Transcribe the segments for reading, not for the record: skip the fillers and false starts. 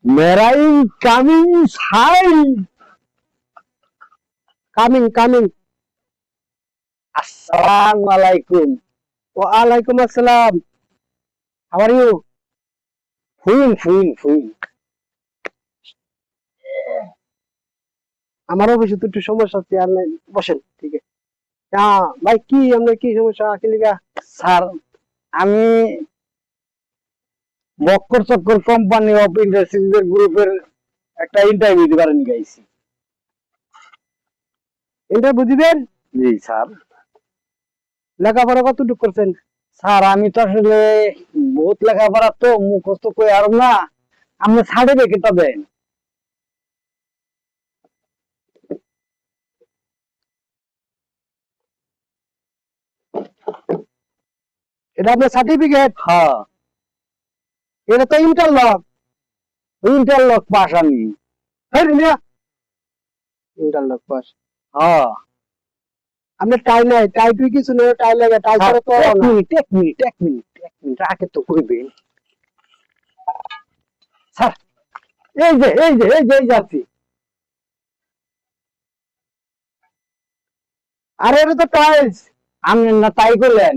मेरा incoming side coming. अस्सलाम वालेकुम। ওয়ালাইকুম আসসালাম। How are you? ফুইন আমার অফিসে তো একটু সমস্যা আছে, আর নাই, বসেন। ঠিক আছে। হ্যাঁ ভাই, কি আপনার কি সমস্যা, কি লিগা? স্যার আমি বক্কর চক্কর কোম্পানি অফ ইন্ডাস্ট্রিজের গ্রুপের একটা ইন্টারভিউ দিবার গাইছি। ইন্টারভিউ দিবেন? জি স্যার। লেখাপড়া কতটুকু করছেন? স্যার আমি তো আসলে বহুত লেখাপড়া তো মুখস্থ কই আর না, আপনি সার্টিফিকেটটা দেন। এটা আপনার সার্টিফিকেট? হ্যাঁ এটা তো ইন্টারলক। ইন্টারলক পাস আমি। Interlock pass. হ্যাঁ আপনার টাই নাই? টাই টুই কিছু নেই? টাই লাগে? টাই স্যার, করে তো এক মিনিট আগে তো কইবেন। স্যার এই যে যাচ্ছি। আরে এটা তো টাইলস। আপনি না তাই করলেন,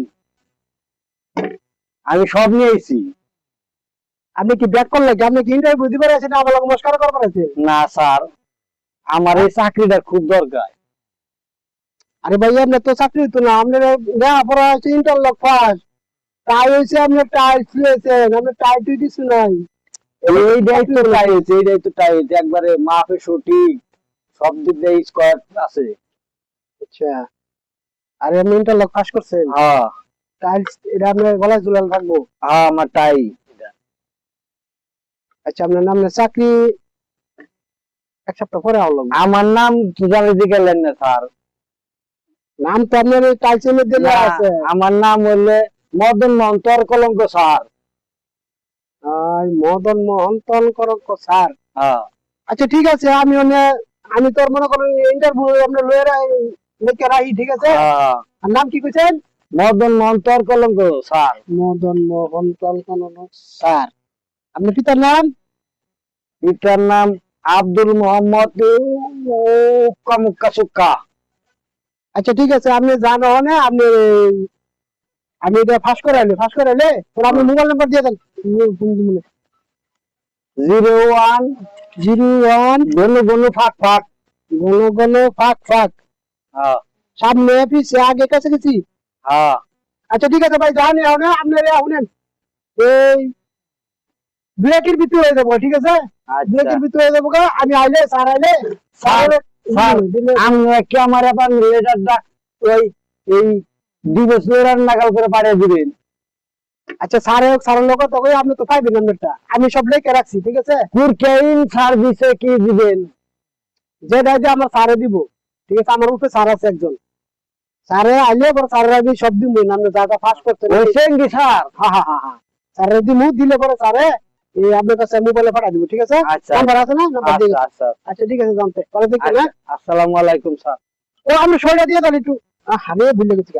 আমি সব নিয়েছি। আপনি কি ব্যাক করলে? আপনি কি ইন্টারভিউ দিবার আছেন না আমার নমস্কার করবার আছে? না স্যার, আমার এই চাকরিটা খুব দরকার। আরে ভাই, আপনার তো চাকরি তো না, আপনার লেখাপড়া হচ্ছে ইন্টারলক পাস, টাই হয়েছে আপনার টাইলস লিয়েছেন, আপনার টাই টুই কিছু নাই। এইটাই তো টাই হয়েছে একবারে মাপে সঠিক, সব দিক দিয়ে স্কোয়ার আছে। আচ্ছা, আরে আপনি ইন্টারলক পাস করছেন? হ্যাঁ টাইলস এটা আপনার গলায় ঝুলানো থাকবো? হ্যাঁ আমার টাই। আচ্ছা, আপনার নাম না চাকরি এক সপ্তাহ পরে হলো। আমার নাম জানাতে গেলেন না স্যার? নাম তো আপনার টাইলসের মধ্যে না, আছে। আমার নাম হইলে মদন মোহন তর কলঙ্ক স্যার। মদন মোহন তলকরক স্যার। হ্যাঁ আচ্ছা ঠিক আছে, আমি তোর মনে করেন ইন্টারভিউ আপনার লিখে রাখি, ঠিক আছে? হ্যাঁ। আর নাম কি কইছেন? মদন মোহন তর কলঙ্ক স্যার। মদন মোহন তলকরক স্যার। আপনার পিতার নাম? পিতার নাম আব্দুল মোহাম্মদ মুক্কা সুক্কা। আচ্ছা ঠিক আছে, আপনি জানো না, আমি এটা ফাঁস করে তোর আপনি মোবাইল নাম্বার দিয়ে দেন। 01 01 গনু গনু ফাক ফাক। গণ ফাঁক ফাঁক। হ্যাঁ সামনে পিছে আগে কাছে গেছি। হ্যাঁ আচ্ছা ঠিক আছে ভাই, জানি না আপনার শুনেন, এই ব্রেকের ভিতরে হয়ে যাবো, ঠিক আছে? ব্রেকের ভিতরে হয়ে যাবো। আমি আইলে স্যার আইলে স্যার আমি কি আমার আবার লেটারটা ওই এই দিবস লেটার নাগাল করে পাঠিয়ে দিবেন? আচ্ছা স্যারের লোক তো আপনি তো পাইবেন নাম্বারটা, আমি সব লিখে রাখছি, ঠিক আছে? কুরকেইন সার্ভিসে কি দিবেন? যেটা যে আমার স্যারে দিব, ঠিক আছে? আমার উপরে স্যার আছে একজন, স্যারে আইলে পরে স্যারের আমি সব দিব, আপনি যা যা পাস করছেন। বলছেন কি স্যার? হ্যাঁ স্যারের দিব, দিলে পরে স্যারে এই আপনার কাছে মোবাইলে পাঠা দিব, ঠিক আছে? আচ্ছা নাম্বার আছে না? নাম্বার দিয়ে আচ্ছা আচ্ছা ঠিক আছে, জানতে পরে দেখবেন। হ্যাঁ, আসসালামু আলাইকুম স্যার। ও আমি সইটা দিয়ে দেন একটু। আমি ভুলে গেছি।